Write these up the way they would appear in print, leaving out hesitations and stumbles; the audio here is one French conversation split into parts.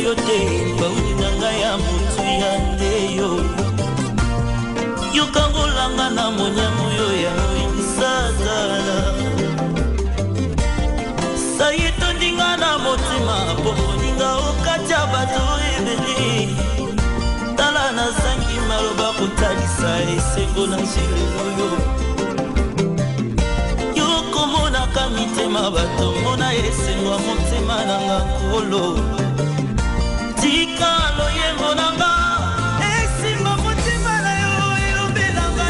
yo te bauni na ngai ya motu ya nde yo yokangolanga na monyango yo ya isazala saye tondinga na motima po moninga okatya bato ebele tala na sangi maloba kotalisa esengo na zilelo yo yokomonaka mitema bato mona esengo ya motema nanga nkolo tika loyembo nanga esimba motema na yo elobelanga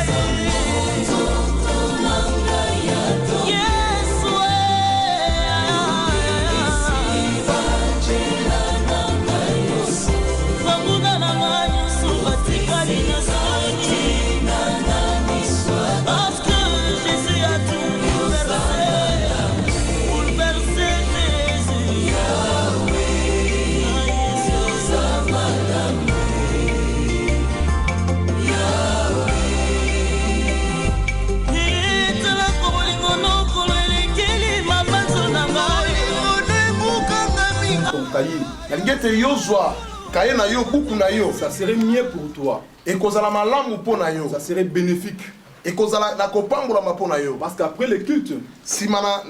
Nalingete yozwa kaye na yo buku na yo, ça serait mieux pour toi. Et kozala malamu po na yo, ça serait bénéfique. Et kozala na kopambola ma po na yo. Parce qu'après le culte, si mana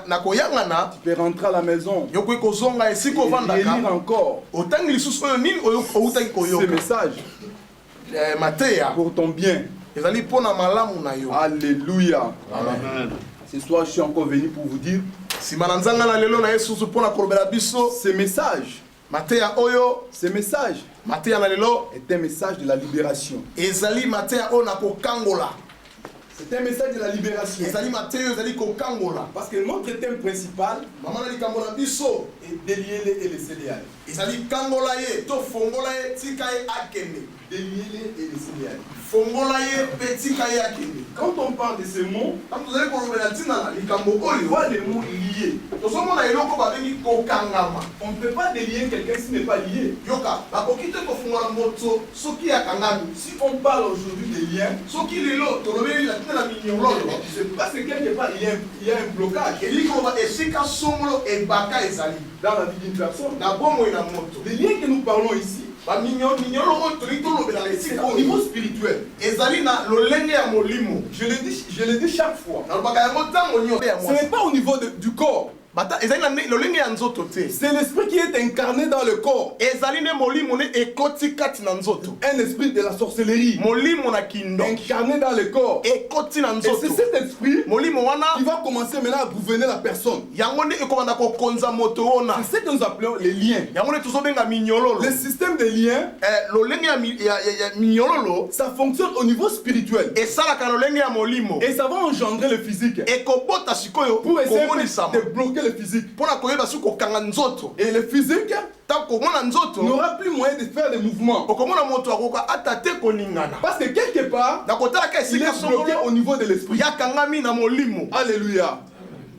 na koyangana, tu peux rentrer à la maison. Yo ko kozonga esiko vandaka. Et lire encore. Otangi lisusu oyo nini oyo outaki koyoka. Ce message Matéa pour ton bien. Ezali po na malamu na yo. Alléluia. Amen. Ce soir, je suis encore venu pour vous dire. Si mananzanga na lelo na Yesu po na kolobela biso, ce message, Matéa oyo, ce message, Matéa na lelo est un message de la libération. Ezali Matéa o na kokangola. C'est un message de la libération. Ezali Matéa ezali kokangola. Parce que notre thème principal Maman na likambola biso est délier et laisser les aller. Ezali kangola ye to fongola ye tika ye akende. Délier et laisser les aller. Fongola ye pe tika ye akende. Quand on parle de ces mots, quand vous allez kolobela tina na likambo oyo, voit les mots liés. Tozomona eloko babengi kokangama. On ne peut pas délier quelqu'un s'il n'est pas lié. Yoka, bakoki te kofungola moto soki akangami. Si on parle aujourd'hui des liens, soki lelo tolobeli la tina minyololo, c'est parce que quelque part il y a un blocage. Eliko esika songolo ebaka ezali dans la vie d'une personne. Na bomo ina moto. Les liens que nous parlons ici, c'est au niveau spirituel. Je le dis chaque fois. Ce n'est pas au niveau du corps. C'est l'esprit qui est incarné dans le corps. Un esprit de la sorcellerie incarné dans le corps. Et c'est cet esprit qui va commencer maintenant à gouverner la personne. C'est ce que nous appelons les liens. Le système des liens, ça fonctionne au niveau spirituel. Et ça va engendrer le physique. Pour essayer de bloquer le physique. Et le physique n'aura plus moyen de faire des mouvements. Parce que quelque part, il est bloqué au niveau de l'esprit. Alléluia.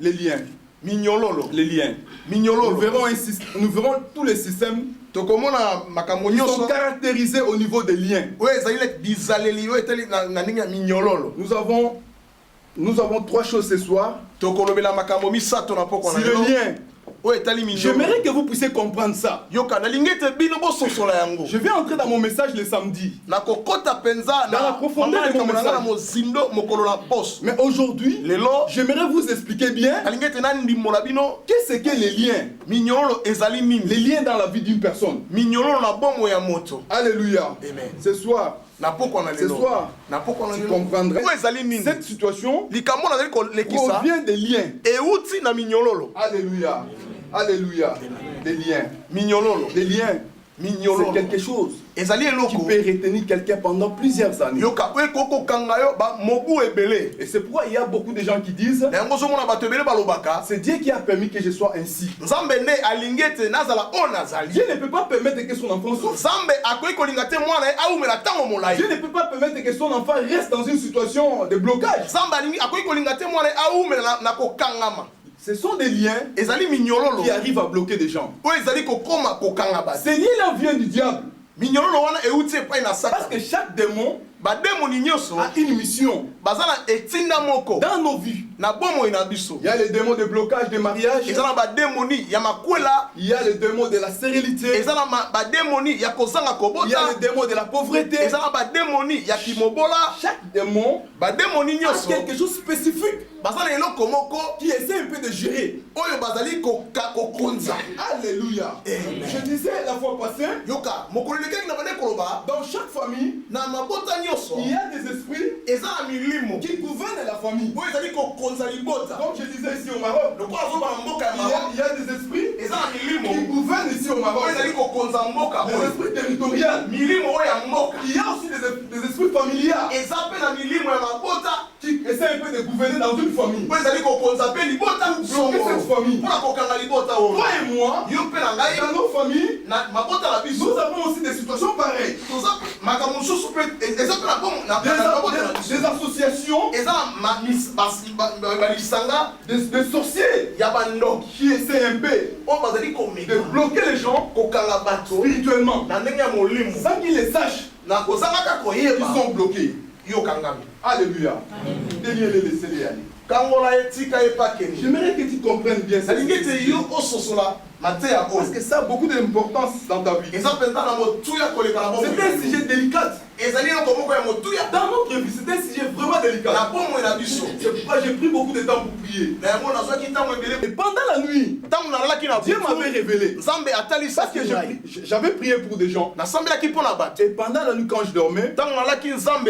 Les liens. Les liens. Nous verrons tous les systèmes qui sont caractérisés au niveau des liens. Nous avons trois choses ce soir. Si le lien, j'aimerais que vous puissiez comprendre ça. Je vais entrer dans mon message le samedi. Dans la profondeur de mon message. Mais aujourd'hui, j'aimerais vous expliquer bien qu'est-ce que les liens. Les liens dans la vie d'une personne. Alléluia. Ce soir, tu comprendrais cette situation provient des liens. Alléluia. Alléluia. Des liens. Des liens. C'est quelque chose qui peut retenir quelqu'un pendant plusieurs années. Et c'est pourquoi il y a beaucoup de gens qui disent c'est Dieu qui a permis que je sois ainsi. Dieu ne peut pas permettre que son enfant souffre. Dieu ne peut pas permettre que son enfant reste dans une situation de blocage. Ce sont des liens qui arrivent à bloquer des gens. Ces liens-là viennent du diable. minyololo wana euti epai na Satan. Parce que chaque démon bademoni nyonso a une mission baza na etinda moko dans nos vies. na bomoi na biso. Il y a les démons de blocage de mariage. Eza na bademoni ya makwela. Il y a les démons de la stérilité. Eza na bademoni ya kozanga kobota. Il y a les démons de la pauvreté. Eza na bademoni ya kimobola. Chaque démon bademoni a nyonso quelque chose de spécifique baza na eloko moko qui essaie un peu de gérer. oyo bazali kokonza. Alléluia. Je disais la fois passée, yoka mokolo lekeki na bande koloba dans chaque famille, na mabota nyonso il y a des esprits eza na milimo qui gouvernent la famille. oyo ezali kokonza libota. Comme je disais ici au Maroc, lokola azoba na mboka ya Maroc il y a des esprits eza na milimo qui gouvernent ici au Maroc. oyo ezali kokonza mboka Des oyo esprits territoriaux. milimo oyo ya mboka. Il y a aussi des esprits familiaux eza mpe na milimo ya mabota qui essaient un peu de gouverner dans une famille. oyo ezali kokonza mpe libota Bloquer cette famille. mpona kokanga libota oyo. Toi et moi, yo mpe na ngai dans nos familles, na mabota na biso nous avons aussi des situations pareilles. toza makambo mosusu mpe eza mpe na mabota na biso. Des associations, eza na balisanga des sorciers ya bandoki qui essaient un peu oyo bazali de komeka bloquer les gens kokanga bato spirituellement. na ndenge ya molimo Sans qu'ils les sachent, na kozanga kaka ils koyeba sont bloqués. yo kangami. Alléluia. Daignez les laisser y aller. kangola etika epakeni J'aimerais que tu comprennes bien ça. nalingi ete yo ososola mateya Parce oyo que ça a beaucoup d'importance dans ta vie. eza mpenza na motuya koleka na C'est un sujet délicat. ezali eloko moko ya motuya Dans notre vie, c'est un sujet vraiment na délicat. bomoi na biso. C'est pourquoi j'ai pris beaucoup de temps pour prier. na yango nazwaki ntango Et ebele pendant la nuit, ntango nalalaki na Dieu m'avait révélé. nzambe Parce atalisaki que ngai j'avais prié pour des gens. nasambelaki mpo na bato Et pendant la nuit, quand je dormais, ntango nalaki nzambe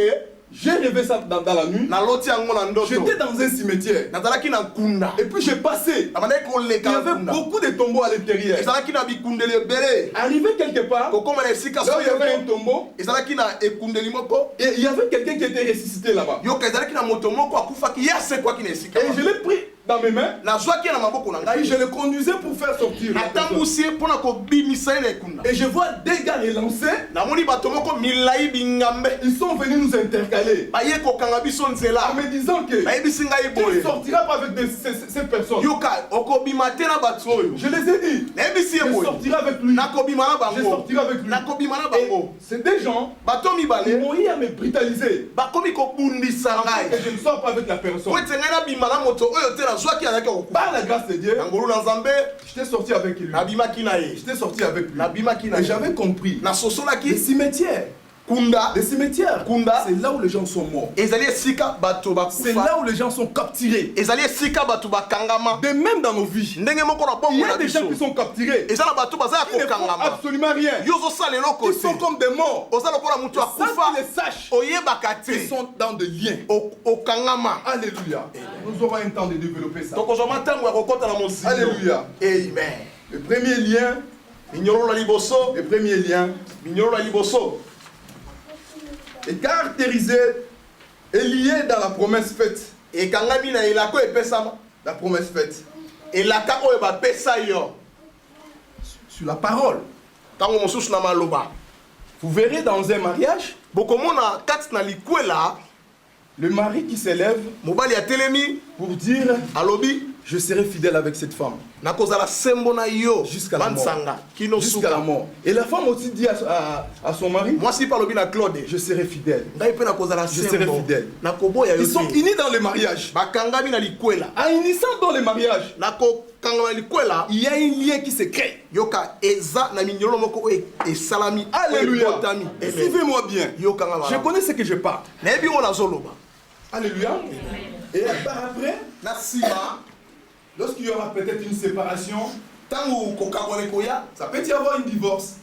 j'ai rêvé ça dans la nuit. naloti yango na ndoto J'étais dans un cimetière. nazalaki na nkunda Et puis j'ai passé. nabandaki Il y koleka na avait nkunda beaucoup de tombeaux à l'intérieur. ezalaki na bikundeli ebele Arrivé quelque part, kokóma na esika là où il y avait soyo un tombeau, ezalaki na ekundeli moko et il y avait quelqu'un qui était ressuscité là-bas. yoka ezalaki na moto moko akufaki ye asekwaki na esika Et je l'ai pris dans mes mains. nazwaki ye na maboko na Et ngai je le conduisais pour faire sortir la personne. natambusi ye mpo na kobimisa ye na ekunda Et je vois des gars relancés. namoni bato moko milai bingambe Ils sont venus nous intercaler baye kokanga biso en nzela me disant que nayebisi ngai tu ne boye sortiras pas avec ces personnes. yoka okobima te na bato oyo Je les ai dit. nayebisi ye Je boye sortirai avec lui. nakobima na Je bango sortirai avec lui. nakobima na Et bango c'est des gens bato qui mibale m'ont eu à me brutaliser. bakomi kobundisa Et ngai je ne sors pas avec la personne. po ete ngai nabima na moto oyo te nazwaki azalaki kokufa Par la grâce de Dieu, na ngolu na nzambe j'étais sorti avec lui. nabimaki na ye J'étais sorti avec lui. nabimaki na Et ye j'avais compris. Les nasosolaki cimetières. kunda Les cimetières. Kunda. C'est là où les gens sont morts. ezali esika bato C'est bakufa là où les gens sont capturés. ezali esika bato bakangama De même dans nos vies. ndenge moko na Il bongo y a na des gens biso qui sont capturés. eza na bato baza ya Ils ne font kokangama absolument rien. yo ozosala eloko Ils sont te comme des morts. oza lokola moto Sans akufa qu'ils les sachent, oyebaka ils te sont dans des liens. okangama Alléluia. Nous aurons un temps de développer ça. tokozwama ntango ya kokɔta na mozilo Alléluia. amen Le premier lien, minyololo ya liboso le premier lien minyololo ya liboso est caractérisé et lié dans la promesse faite. ekangami na elaka oyo epesama La promesse faite. elaka oyo bapesa yo Sur la parole. ntango mosusu na maloba Vous verrez dans un mariage, bokomona kati na likwela le mari qui s'élève mobali atelemi pour dire alobi je serai fidèle avec cette femme nakozala sembo na yo jusqu'à la mort. bansanga kino Jusqu'à la suka mort. Et la femme aussi dit à son mari, mwasi mpe alobi na claude je serai fidèle. ngai mpe nakozala Je serai sembo fidèle. nakoboya yo Ils sont te unis dans le mariage. bakangami na likwela En unissant dans le mariage, nakokangama na likwela il y a un lien qui se crée. yoka eza na minyololo moko oyo esalami Alléluia. oyo ebotami. Amen. Suivez-moi bien. yokanga Je malamu connais ce que je parle. nayebi oyo nazoloba Alléluia. Et par après, na nsima lorsqu'il y aura peut-être une séparation, ntango kokabwana ekoya ça peut y avoir un divorce.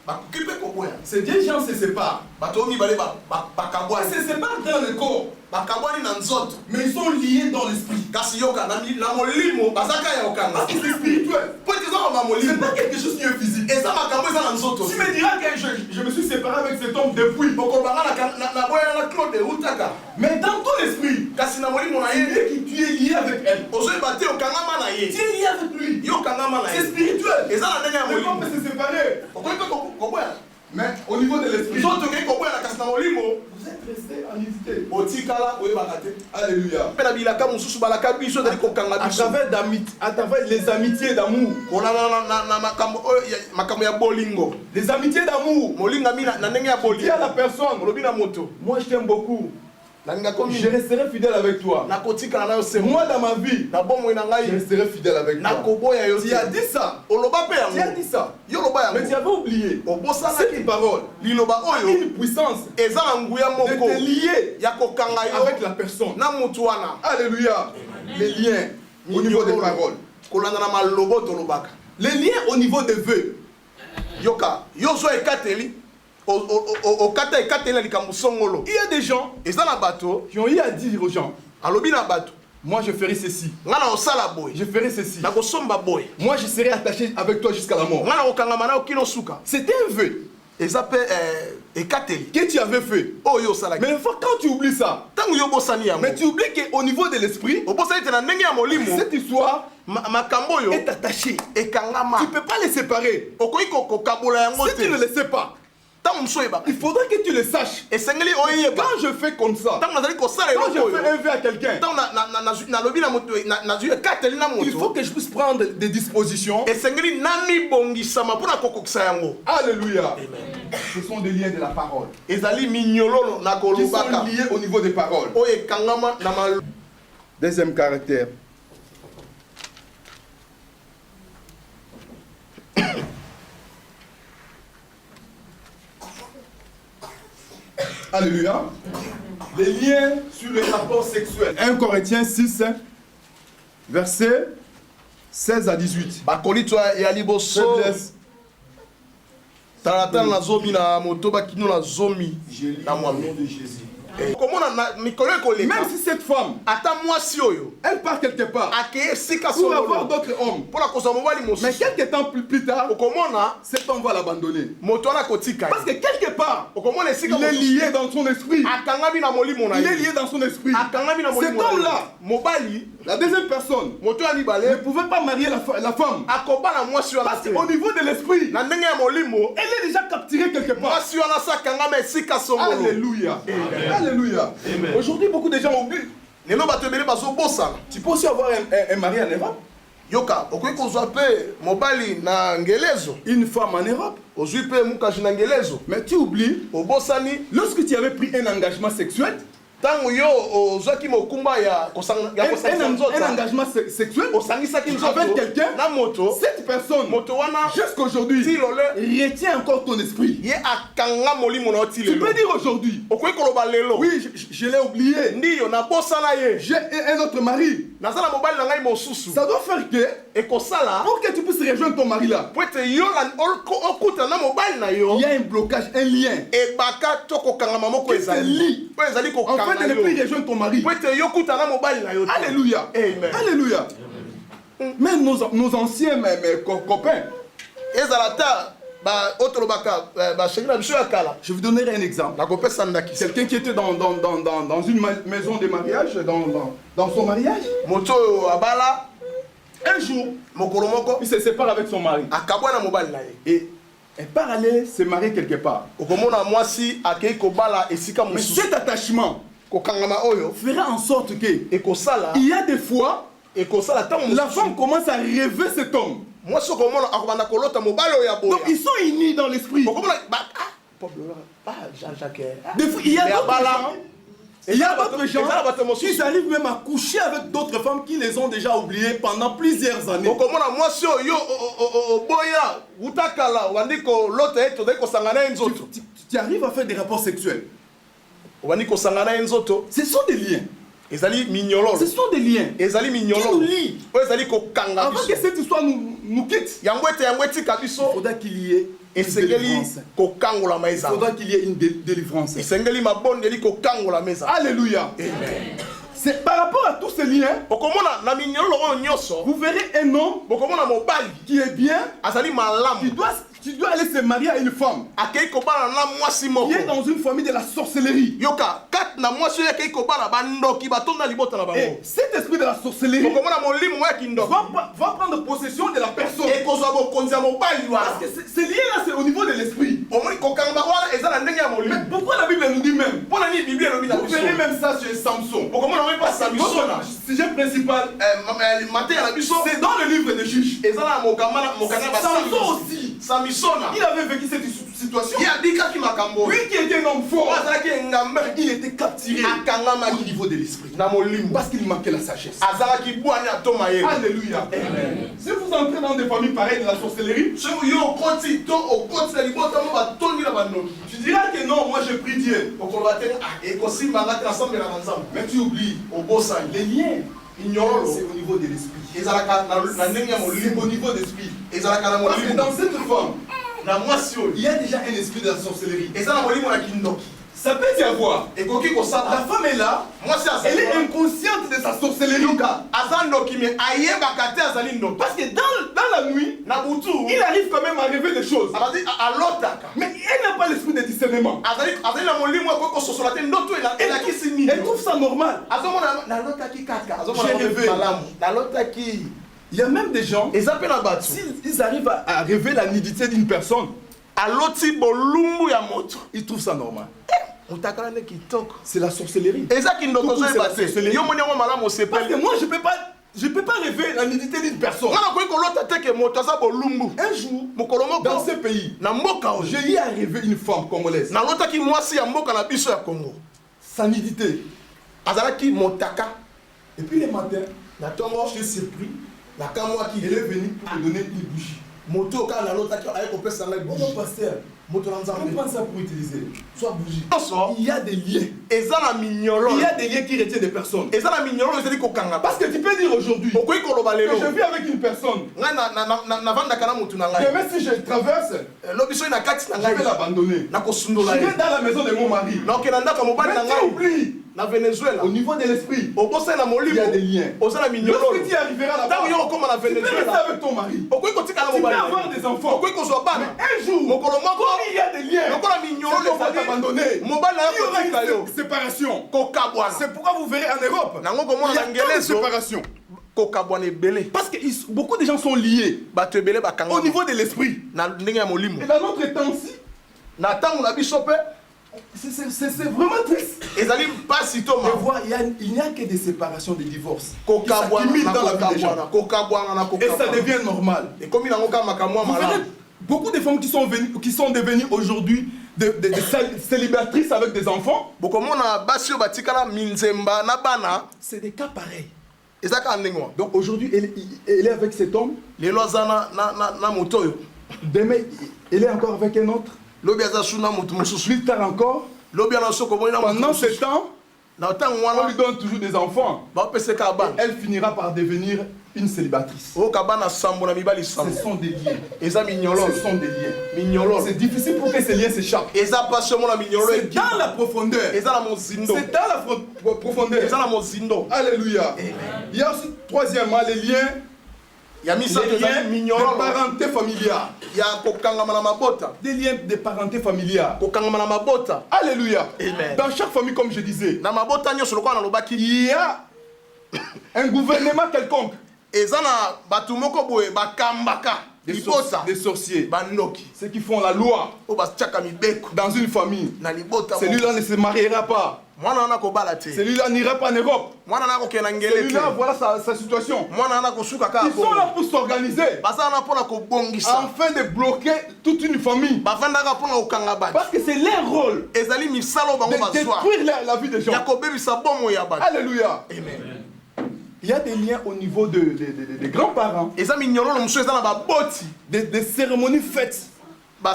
bakoki mpe koboya Ces deux gens se séparent. bato oyo mibale Ils bakabwani se séparent dans le corps, bakabwani na nzoto mais ils sont liés dans l'esprit. kasi yoka na molimo bazaka ya kokanga Parce que c'est spirituel. po ete eza mama C'est molimo pas quelque chose qui est physique. eza makambo eza na nzoto Tu me diras que je me suis séparé avec cet homme depuis. okobanga na boyana na claude eutaka Mais dans ton esprit, kasi na molimo na tu ye es, tu es lié avec elle. ozoyeba te okangama na Tu ye es lié avec lui. yo okangama na C'est ye spirituel. eza na ndenge ya Le molimo couple peut se séparer. okoki mpe koboya Mais au niveau de l'esprit, nzoto okei koboya na kasi na molimo vous êtes stressé, ennuyé. Otikala, oui, bakate. Alléluia. Mais la bilaka mususu balaka biso dali kokanga biso. À travers les amitiés d'amour. Kona na makambo ya bolingo. Les amitiés d'amour. Molinga mina na ndenge ya bolingo. Dis à la personne, lobi na moto. moi je t'aime beaucoup. Je resterai fidèle avec toi. Moi dans ma vie, je resterai fidèle avec toi. Tu as dit ça. Tu as dit ça. Mais tu avais oublié. Cette parole a une puissance de te lier avec la personne. Alléluia. Les liens au niveau des paroles. Les liens au niveau des vœux. Yoka, yozo ekateli. Il y a des gens qui ont eu à dire aux gens, moi je ferai ceci, je ferai ceci, moi je serai attaché avec toi jusqu'à la mort. C'était un vœu que tu avais fait. Mais une fois quand tu oublies ça, mais tu oublies qu'au niveau de l'esprit, cette histoire est attachée. Tu ne peux pas les séparer. Si tu ne le sais pas, il faudra que tu le saches. Quand je fais comme ça, quand je fais un vœu à quelqu'un, il faut que je puisse prendre des dispositions. Alléluia. Ce sont des liens de la parole. Qui sont liés au niveau des paroles. Deuxième caractère. Alléluia. Les liens sur les rapports sexuels. 1 Corinthiens 6, versets 16 à 18. Faiblesse. De Jésus. Même si cette femme, elle part quelque part pour avoir d'autres hommes, mais quelques temps plus tard, cet homme va l'abandonner. Parce que quelque part, il est lié dans son esprit. Il est lié dans son esprit. Cet homme-là, la deuxième personne, ne pouvait pas marier la femme. Parce qu'au niveau de l'esprit, elle est déjà capturée quelque part. Alléluia. Alléluia. Aujourd'hui, beaucoup de gens oublient. Tu peux aussi avoir un mari en Europe. Une femme en Europe. Mais tu oublies, lorsque tu avais pris un engagement sexuel, un engagement sexuel avec quelqu'un, cette personne, jusqu'aujourd'hui, retient encore ton esprit. Tu peux dire aujourd'hui, oui, je l'ai oublié, j'ai un autre mari. Ça doit faire que, pour que tu puisses rejoindre ton mari là, il y a un blocage, un lien qui te lie. Afin de ne plus rejoindre ton mari. Alléluia. Alléluia. Même nos anciens copains. Je vous donnerai un exemple. Quelqu'un qui était dans une maison de mariage, dans son mariage. Un jour, il se sépare avec son mari. Et elle part aller se marier quelque part. Mais cet attachement fera en sorte que il y a des fois, la femme commence à rêver cet homme. Donc ils sont unis dans l'esprit. Des fois, il y a d'autres gens qui arrivent même à coucher avec d'autres femmes qui les ont déjà oubliées pendant plusieurs années. Tu arrives à faire des rapports sexuels. Ce sont des liens. Ce sont des liens qui nous lient. Avant que cette histoire nous quitte, il faudra qu'il y ait une délivrance. Il faudra qu'il y ait une délivrance. Alléluia. C'est par rapport à tous ces liens, vous verrez un homme qui est bien, tu dois aller se marier à une femme qui est dans une famille de la sorcellerie. Et cet esprit de la sorcellerie va prendre possession de la personne. Parce que ces liens-là, c'est au niveau de l'esprit. Mais pourquoi la Bible nous dit lui-même. Vous verrez même ça chez Samson. Notre sujet principal, c'est dans le livre des Juges. Samson aussi, il avait vécu cette situation. Lui qui était un homme fort, il était capturé au niveau de l'esprit. Parce qu'il manquait la sagesse. Alléluia. Amen. Si vous entrez dans des familles pareilles de la sorcellerie, tu diras que non, moi je prie Dieu. Mais tu oublies, les liens, c'est au niveau de l'esprit. C'est au niveau de l'esprit. Parce que dans cette femme, il y a déjà un esprit de la sorcellerie. Ça peut y avoir. La femme est là, elle est inconsciente de sa sorcellerie. Parce que dans la nuit, il arrive quand même à rêver des choses. Mais elle n'a pas l'esprit de discernement. Elle trouve ça normal. J'ai rêvé. Il y a même des gens, s'ils arrivent à rêver la nudité d'une personne, ils trouvent ça normal. C'est la sorcellerie. Parce que moi je peux pas rêver la nudité d'une personne. Un jour, dans ce pays, j'ai eu à rêver une femme congolaise. Sa nudité. Et puis le matin, je suis surpris. Elle est venue pour me donner une bougie. Pasteur, comment ça pour utiliser? Soit bougie. Il y a des liens. Il y a des liens qui retiennent des personnes. Parce que tu peux dire aujourd'hui que je vis avec une personne. Demain si je traverse, je vais l'abandonner. Je vais dans la maison de mon mari. Mais tu oublies. Au niveau de l'esprit, il y a des liens. Lorsque tu arriveras là-bas, tu peux rester avec ton mari. Tu peux avoir des enfants. Mais un jour, comme il y a des liens, c'est qu'on va t'abandonner. Il y aura une séparation. C'est pourquoi vous verrez en Europe, il y a tant de séparation. Parce que beaucoup de gens sont liés au niveau de l'esprit. Et dans notre temps-ci, c'est vraiment triste. De voir, il n'y a que des séparations, des divorces qui s'accumulent dans la vie des gens. Et ça devient normal. Vous verrez beaucoup de femmes qui sont devenues aujourd'hui des célibatrices avec des enfants. C'est des cas pareils. Donc aujourd'hui, elle est avec cet homme. Demain, elle est encore avec un autre. Plus tard encore, pendant ce temps, on lui donne toujours des enfants. Elle finira par devenir une célibatrice. Ce sont des liens. Ce sont des liens. C'est difficile pour que ces liens s'échappent. C'est dans la profondeur. C'est dans la profondeur. Alléluia. Il y a aussi, troisièmement, les liens. Il y a de parenté familiale. Des liens de parenté familiale. Alléluia. Dans chaque famille, comme je disais, il y a un gouvernement quelconque. Des sorciers. Ceux qui font la loi dans une famille. Celui-là ne se mariera pas. Celui-là n'ira pas en Europe. Celui-là, voilà sa situation. Ils sont là pour s'organiser afin de bloquer toute une famille. Parce que c'est leur rôle de détruire la vie des gens. Alléluia. Amen. Il y a des liens au niveau des grands-parents. Des cérémonies faites. Dans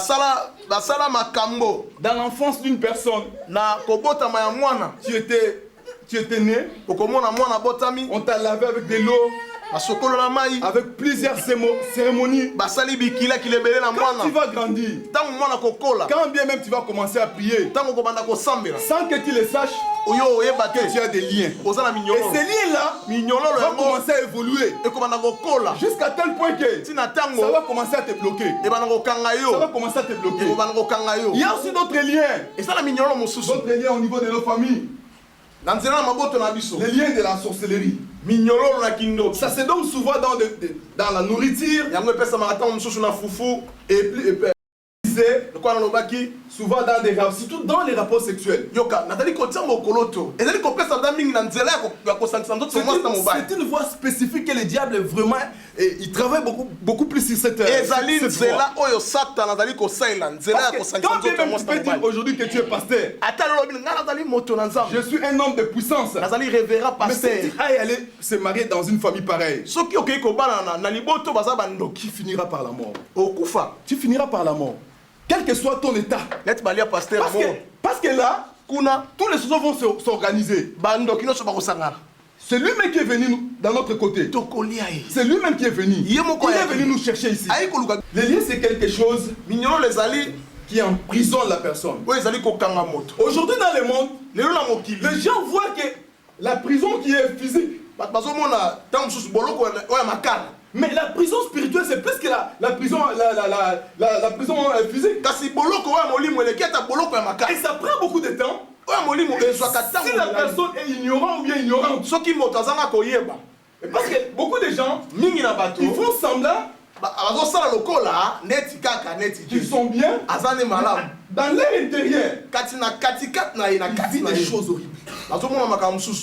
l'enfance d'une personne, tu étais né, on t'a lavé avec de l'eau, avec plusieurs cérémonies. Quand tu vas grandir, quand bien même tu vas commencer à prier, sans que tu le saches, que tu as des liens. Et ces liens-là vont commencer à évoluer jusqu'à tel point que ça va commencer à te bloquer. Ça va commencer à te bloquer. Il y a aussi d'autres liens. D'autres liens au niveau de nos familles. Les liens de la sorcellerie. Ça se donne souvent dans la nourriture. Et disais, souvent dans des rapports, surtout dans les rapports sexuels. C'est une voie spécifique que le diable vraiment, il travaille beaucoup plus sur cette voie. Quand bien même tu peux dire aujourd'hui que tu es pasteur, je suis un homme de puissance, mais si tu ailles aller se marier dans une famille pareille, tu finiras par la mort. Tu finiras par la mort. Quel que soit ton état. Parce que là, tous les choses vont s'organiser. C'est lui-même qui est venu dans notre côté. C'est lui-même qui est venu. Il est venu nous chercher ici. Le lien, c'est quelque chose qui emprisonne la personne. Aujourd'hui dans le monde, les gens voient que la prison qui est physique. Mais la prison spirituelle, c'est plus que la prison, la prison physique. Et ça prend beaucoup de temps. Si la personne est ignorante ou bien ignorante. Parce que beaucoup de gens, ils font semblant qu'ils sont bien dans leur intérieur. Ils vivent des choses horribles.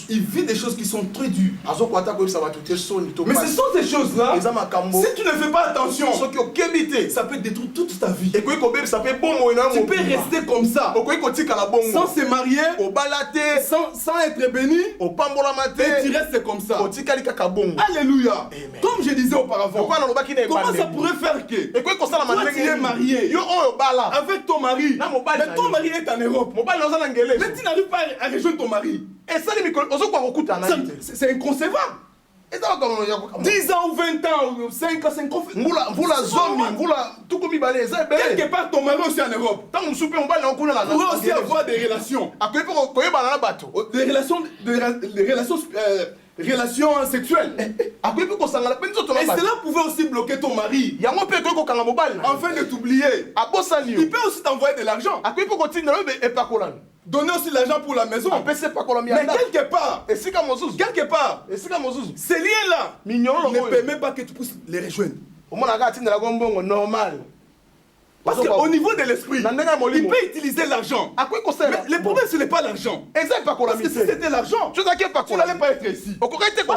Il vit des choses qui sont très dures. Mais ce sont ces choses-là, si tu ne fais pas attention, ça peut détruire toute ta vie. Tu peux rester comme ça, sans se marier, sans être béni, et tu restes comme ça. Alléluia. Comme je disais auparavant, comment ça pourrait faire que toi tu es marié avec ton mari, mais ton mari est en Europe, mais tu n'arrives pas à rejoindre ton mari? C'est inconcevable. 10 ans ou 20 ans ou 5 ans, c'est inconcevable. Quelque part, ton mari aussi en Europe. On pourrait aussi avoir des relations. Des relations sexuelles. Et cela pouvait aussi bloquer ton mari. Afin de t'oublier. Il peut aussi t'envoyer de l'argent. Donner aussi de l'argent pour la maison. Mais quelque part, ces liens-là ne permettent pas que tu puisses les rejoindre. Parce qu'au niveau de l'esprit, il peut utiliser l'argent. Mais le problème, ce n'est pas l'argent. Parce que si c'était l'argent, tu n'allais pas être ici. Parce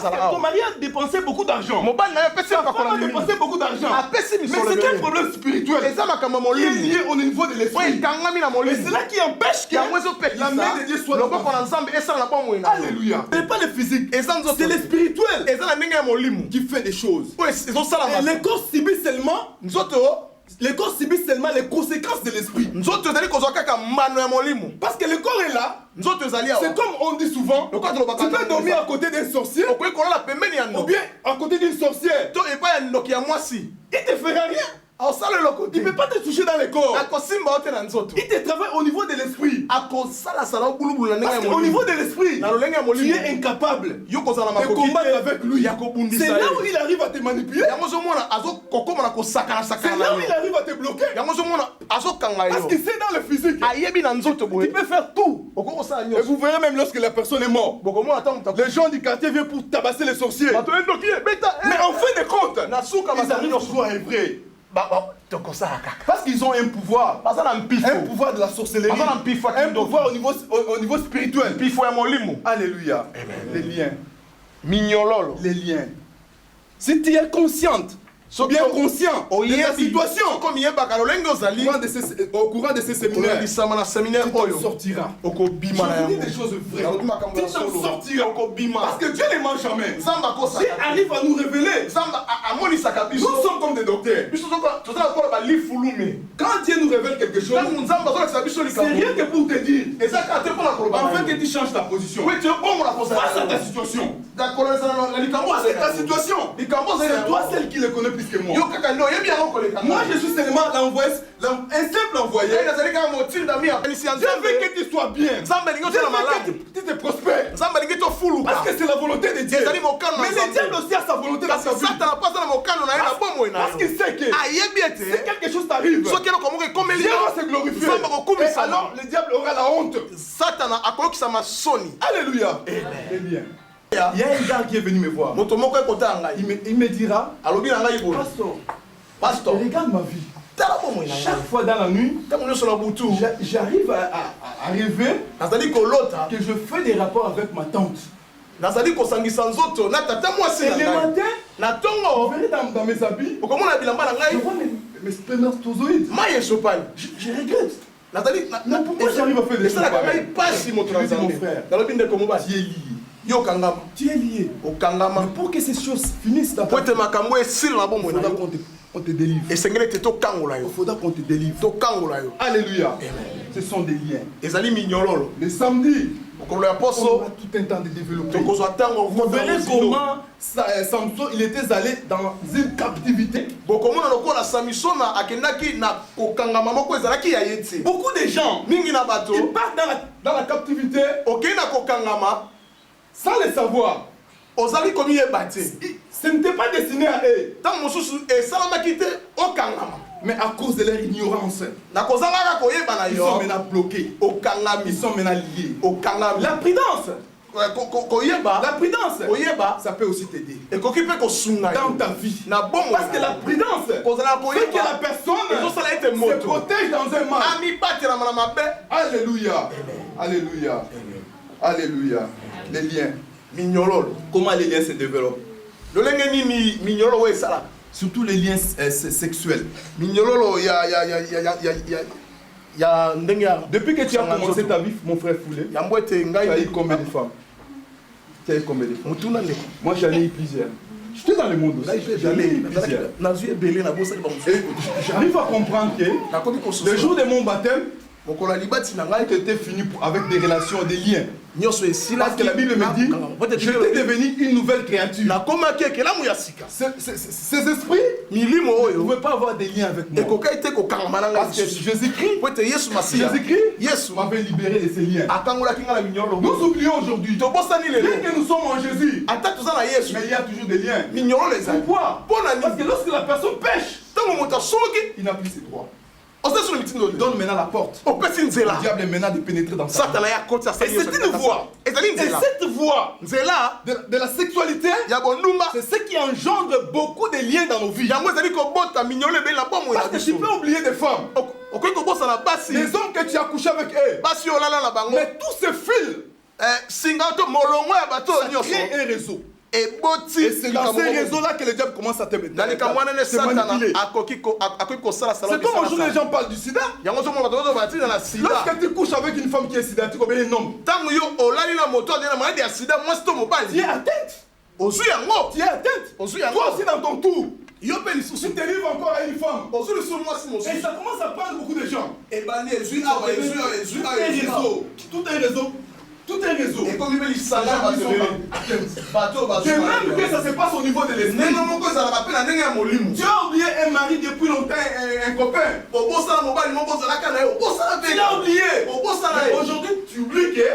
que ton mari a dépensé beaucoup d'argent. Ta femme a dépensé beaucoup d'argent. Mais c'est un problème spirituel qui est lié au niveau de l'esprit. Et c'est là qui empêche que la main de Dieu soit là. Alléluia. Ce n'est pas le physique, c'est le spirituel qui fait des choses. Et le corps subit seulement les conséquences de l'esprit. Parce que le corps est là. C'est comme on dit souvent, tu peux dormir à côté d'un sorcier ou bien à côté d'une sorcière. Il ne te fera rien. Il ne peut pas te toucher dans le corps. Il te travaille au niveau de l'esprit. Parce qu'au niveau de l'esprit, tu es incapable de combattre avec lui. C'est là où il arrive à te manipuler. C'est là où il arrive à te bloquer. Parce qu'il sait dans le physique, il peut faire tout. Et vous verrez même lorsque la personne est morte, les gens du quartier viennent pour tabasser les sorciers. Mais en fin de compte, ils arrivent toujours à œuvrer. Parce qu'ils ont un pouvoir de la sorcellerie, un pouvoir au niveau spirituel. Alléluia. Les liens. Si tu es consciente, bien conscient de la situation, au courant de ces séminaires, tu t'en sortiras. Je vous dis des choses vraies. Tu t'en sortiras. Parce que Dieu ne ment jamais. Dieu arrive à nous révéler. Nous sommes comme des docteurs. Quand Dieu nous révèle quelque chose, c'est rien que pour te dire, afin que tu changes ta position face à ta situation. Parce que ta situation, c'est toi celle qui le connaît plus que moi. Moi je suis seulement un simple envoyé. Dieu veut que tu sois bien. Dieu veut que tu te prospères. Parce que c'est la volonté de Dieu. Mais le diable aussi a sa volonté dans sa vie. Parce qu'il sait que si quelque chose t'arrive, Dieu va se glorifier. Et alors le diable aura la honte. Alléluia. Amen. Il y a un gars qui est venu me voir. Il me dira, Pasteur, regarde ma vie. Chaque fois dans la nuit, j'arrive à rêver que je fais des rapports avec ma tante. Et le matin, vous verrez dans mes habits, je vois mes spermatozoïdes. Je regrette. Mais pourquoi j'arrive à faire des choses pareilles? Je dis mon frère, tu es lié. Tu es lié. Mais pour que ces choses finissent, il faudra qu'on te délivre. Il faudra qu'on te délivre. Alléluia. Ce sont des liens. Le samedi, on aura tout un temps de développer. Vous verrez comment Samson il était allé dans une captivité. Beaucoup de gens ils partent dans la captivité sans le savoir. Ce n'était pas destiné à eux. Mais à cause de leur ignorance, ils sont maintenant bloqués. Ils sont maintenant liés. La prudence. La prudence, ça peut aussi t'aider dans ta vie. Parce que la prudence fait que la personne se protège dans un mal. Alléluia. Alléluia. Alléluia. Les liens. Comment les liens se développent? Surtout les liens sexuels. Depuis que tu as commencé ta vie, mon frère Foulé, tu as eu combien de femmes? Moi j'en ai eu plusieurs. J'étais dans le monde aussi. J'arrive à comprendre que le jour de mon baptême, était fini avec des relations, des liens. Parce que la Bible me dit, j'étais devenu une nouvelle créature. Ces esprits ne pouvaient pas avoir des liens avec moi. Parce que Jésus-Christ m'avait libéré de ces liens. Nous oublions aujourd'hui, bien que nous sommes en Jésus, mais il y a toujours des liens. Pourquoi? Parce que lorsque la personne pêche, il n'a plus ses droits. Donne maintenant la porte. Le diable est maintenant de pénétrer dans sa vie. Et c'est une voie. Et cette voie de la sexualité, c'est ce qui engendre beaucoup de liens dans nos vies. Parce que tu peux oublier des femmes. Les hommes que tu as couché avec eux. Mais tous ces fils, ça crée un réseau. Et c'est dans ces réseaux-là que le diable commence à te manipuler. C'est comme aujourd'hui les gens parlent du sida. Lorsque tu couches avec une femme qui est sida, tu connais un homme. Tu es atteinte. Tu es atteinte. Toi aussi dans ton tour. Tu te livres encore à une femme. Et ça commence à prendre beaucoup de gens. Tout un réseau. Tout est réseau. Et comme il veut de même que ça se passe au niveau de l'esprit. Tu as oublié un mari depuis longtemps, un copain. Tu l'as oublié. Mais aujourd'hui, tu oublies que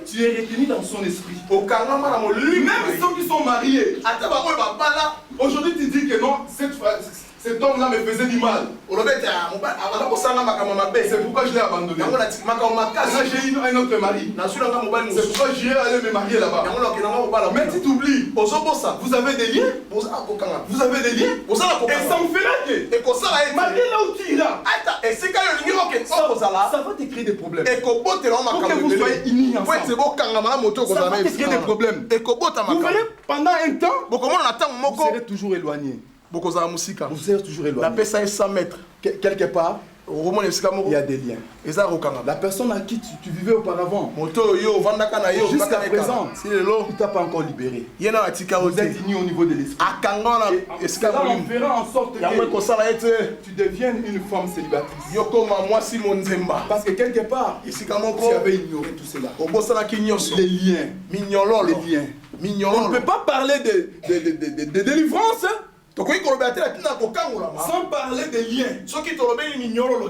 tu es retenu dans son esprit. Même ceux qui sont mariés. Aujourd'hui, tu dis que non, cet homme-là me faisait du mal. C'est pourquoi je l'ai abandonné. Là, j'ai eu un autre mari. C'est pourquoi j'ai allé me marier là-bas. Mais tu t'oublies. Vous avez des liens. Vous avez des liens. Et ça me fera que, malgré là où tu iras, ça va te créer des problèmes. Pour que vous soyez unis ensemble. Ça va te créer des problèmes. Vous verrez, pendant un temps, vous serez toujours éloignés. Vous serez toujours éloigné. 100 mètres. Quelque part, il y a des liens. La personne à qui tu vivais auparavant, jusqu'à présent, il ne t'a pas encore libéré. Vous êtes unis au niveau de l'esprit. Et cela on fera en sorte que tu deviennes une femme célibataire. Parce que quelque part, tu avais ignoré tout cela. Les liens. Les liens. On ne peut pas parler de délivrance sans parler des liens.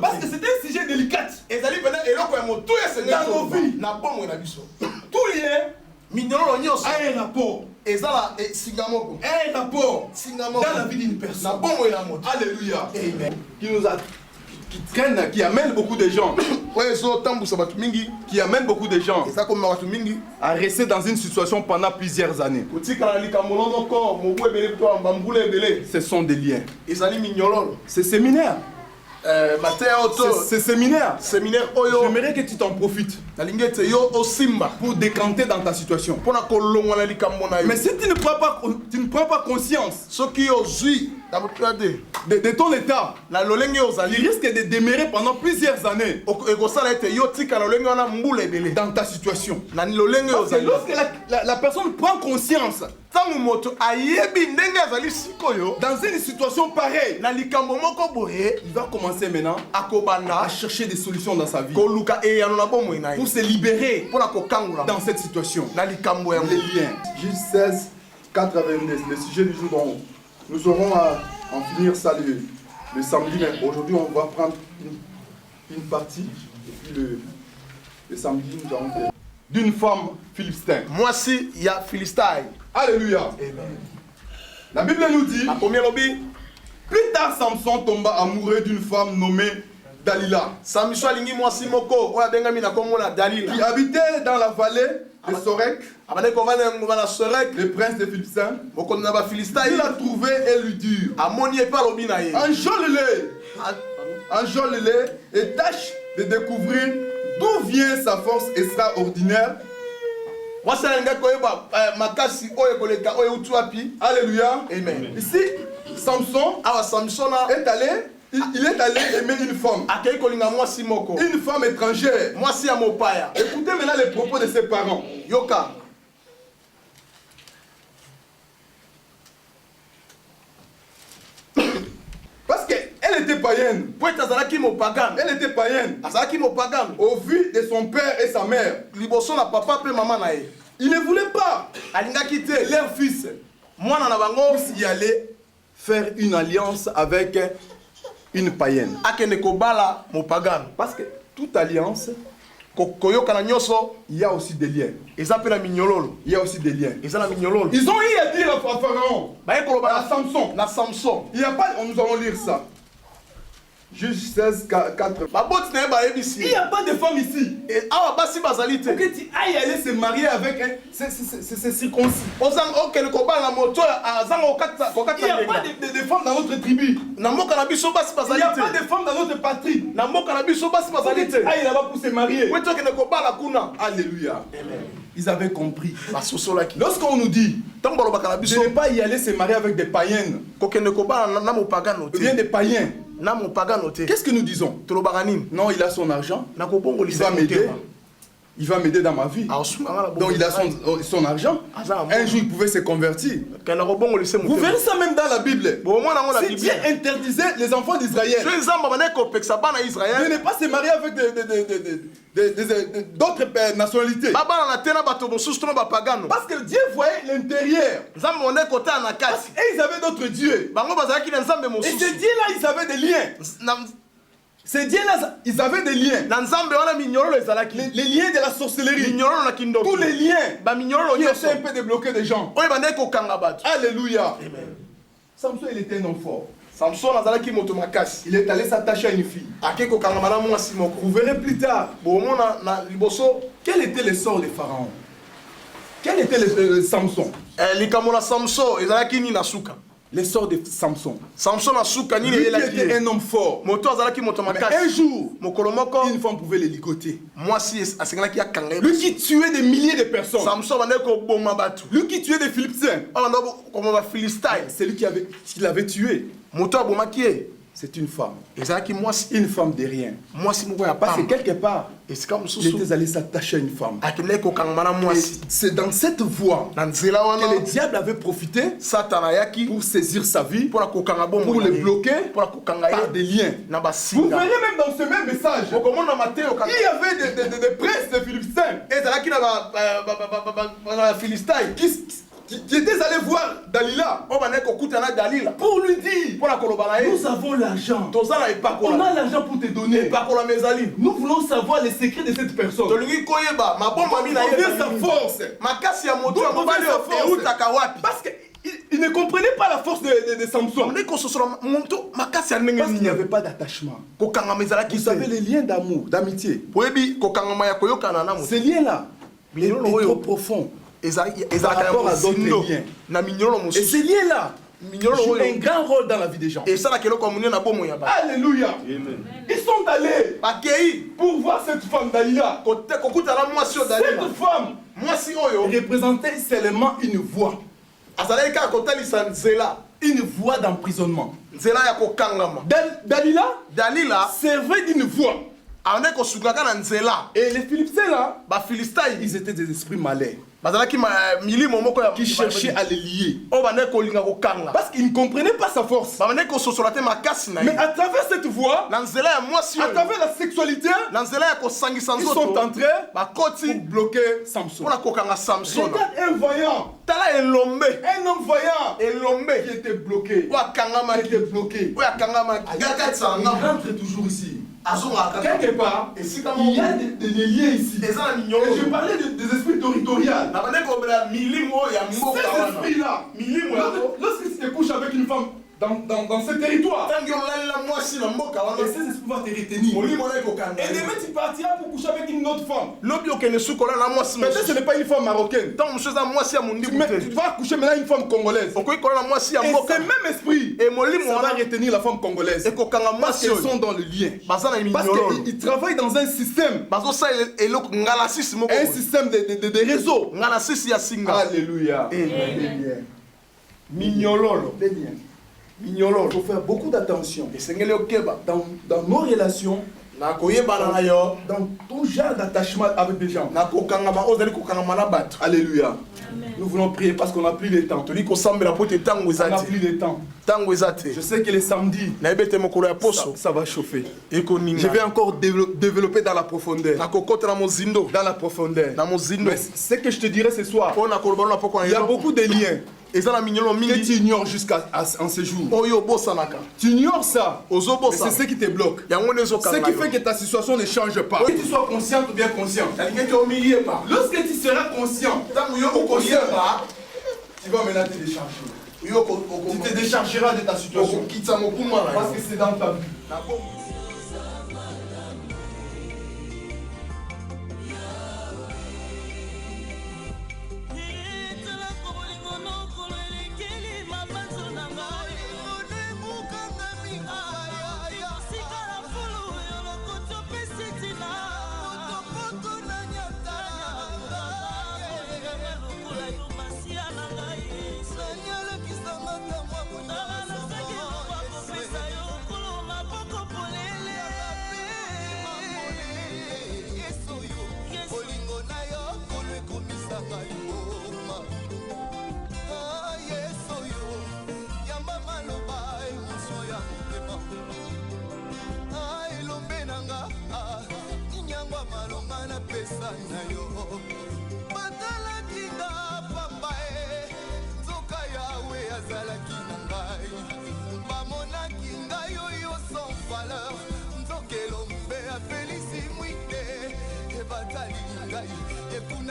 Parce que c'est un sujet délicat. Dans nos vies, tout lien a un rapport. Un rapport dans la vie d'une personne. Alléluia. Qui nous a traîne, qui amène beaucoup de gens. Qui amène beaucoup de gens à rester dans une situation pendant plusieurs années. Ce sont des liens. C'est séminaire. C'est séminaire. J'aimerais que tu t'en profites pour décanter dans ta situation. Mais si tu ne prends pas conscience de ton état, il risque de demeurer pendant plusieurs années dans ta situation. Parce que lorsque la personne prend conscience dans une situation pareille, il va commencer maintenant à chercher des solutions dans sa vie pour se libérer dans cette situation. Les liens. Juge 16, 4 à 22, le sujet du jour dont nous aurons à en finir ça le samedi, mais aujourd'hui on va prendre une partie et puis le samedi nous allons faire d'une femme philistin. Moi si il y a Philistin. Alléluia. Amen. La Bible nous dit, plus tard Samson tomba amoureux d'une femme nommée Dalila, qui habitait dans la vallée de Sorek, le prince des Philistins. Il l'a trouvé et lui dit, enjôle-le et tâche de découvrir d'où vient sa force extraordinaire. Alléluia. Amen. Ici, Samson est allé, il est allé aimer une femme. Une femme étrangère. Écoutez maintenant les propos de ses parents. Yoka. Parce qu'elle était païenne. Elle était païenne. Au vu de son père et sa mère, il ne voulait pas quitter leur fils pour y aller faire une alliance avec une païenne. Parce que toute alliance, il y a aussi des liens. Il y a aussi des liens. Ils ont eu à dire à Pharaon, à Samson. Il n'y a pas, nous allons lire ça. Juge 16, 4. Il n'y a pas de femme ici. Pour que tu ailles aller se marier avec ces circoncis. Il n'y a pas de femmes dans notre tribu. Il n'y a pas de femmes dans notre patrie. Pour que tu ailles là-bas pour se marier. Alléluia. Ils avaient compris. Lorsqu'on nous dit de ne pas y aller se marier avec des païennes, ou bien des païens, qu'est-ce que nous disons? Non, il a son argent. Il va m'aider. Il va m'aider dans ma vie. Donc il a son argent. Un jour il pouvait se convertir. Vous verrez ça même dans la Bible. Si Dieu interdisait les enfants d'Israël de ne pas se marier avec d'autres nationalités. Parce que Dieu voyait l'intérieur. Et ils avaient d'autres dieux. Et ces dieux-là, ils avaient des liens. Ces dieux-là, ils avaient des liens. Les liens de la sorcellerie. Tous les liens qui essaient un peu de bloquer des gens. Alléluia. Amen. Samson, il était un homme fort. Il est allé s'attacher à une fille. Vous verrez plus tard. Quel était le sort de Pharaon? Quel était le Samson? Les sorts de Samson. Lui qui était un homme fort. Mais un jour, une femme pouvait le ligoter. Lui qui tuait des milliers de personnes. Lui qui tuait des Philistins. C'est lui qui l'avait tué. C'est une femme. Une femme de rien. Parce que quelque part, il était allé s'attacher à une femme. C'est dans cette voie que le diable avait profité pour saisir sa vie, pour le bloquer par des liens. Vous verrez même dans ce même message, il y avait des princes de Philistins qui étaient allés voir Dalila pour lui dire, nous avons l'argent, on a l'argent pour te donner, nous voulons savoir les secrets de cette personne, d'où vient sa force, parce que Il ne comprenait pas la force de Samson. Parce qu'il n'y avait pas d'attachement. Vous savez, les liens d'amour, d'amitié, ces liens-là sont trop profonds par rapport à d'autres liens. Et ces liens-là jouent un grand rôle dans la vie des gens. Alléluia. Ils sont allés pour voir cette femme Dalila. Cette femme représentait seulement une voix. Une voix d'emprisonnement. Dalila servait d'une voix. Et les Philistins là, ils étaient des esprits malins qui cherchaient à les lier. Parce qu'ils ne comprenaient pas sa force. Mais à travers cette voix, à travers la sexualité, ils sont entrés pour bloquer Samson. Regarde un voyant. Un homme voyant qui était bloqué. Il rentre toujours ici. Quelque part, il y a des liens ici. Et je parlais des esprits territoriaux. Ces esprits-là, lorsque tu te couches avec une femme dans ce territoire, et ces esprits vont te retenir. Et demain tu partiras pour coucher avec une autre femme. Peut-être ce n'est pas une femme marocaine. Tu vas coucher maintenant une femme congolaise. Et ce même esprit, ça va retenir la femme congolaise. Parce qu'ils sont dans le lien. Parce qu'ils travaillent dans un système. Un système de réseau. Alléluia. Mignololo. Il faut faire beaucoup d'attention dans nos relations, dans tout genre d'attachement avec des gens. Alléluia. Nous voulons prier parce qu'on n'a plus le temps. On n'a plus le temps. Je sais que les samedis, ça va chauffer. Je vais encore développer dans la profondeur. Dans la profondeur. Mais ce que je te dirais ce soir, il y a beaucoup de liens que tu ignores jusqu'à ce jour. Tu ignores ça. Et c'est ce qui te bloque. Ce qui fait que ta situation ne change pas. Que tu sois conscient ou bien conscient. Lorsque tu seras conscient, tu vas maintenant te décharger. Tu te déchargeras de ta situation. Parce que c'est dans ta vie.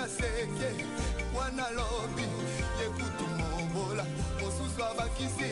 Seke wana lobi yekutu mobola mosusu abakisi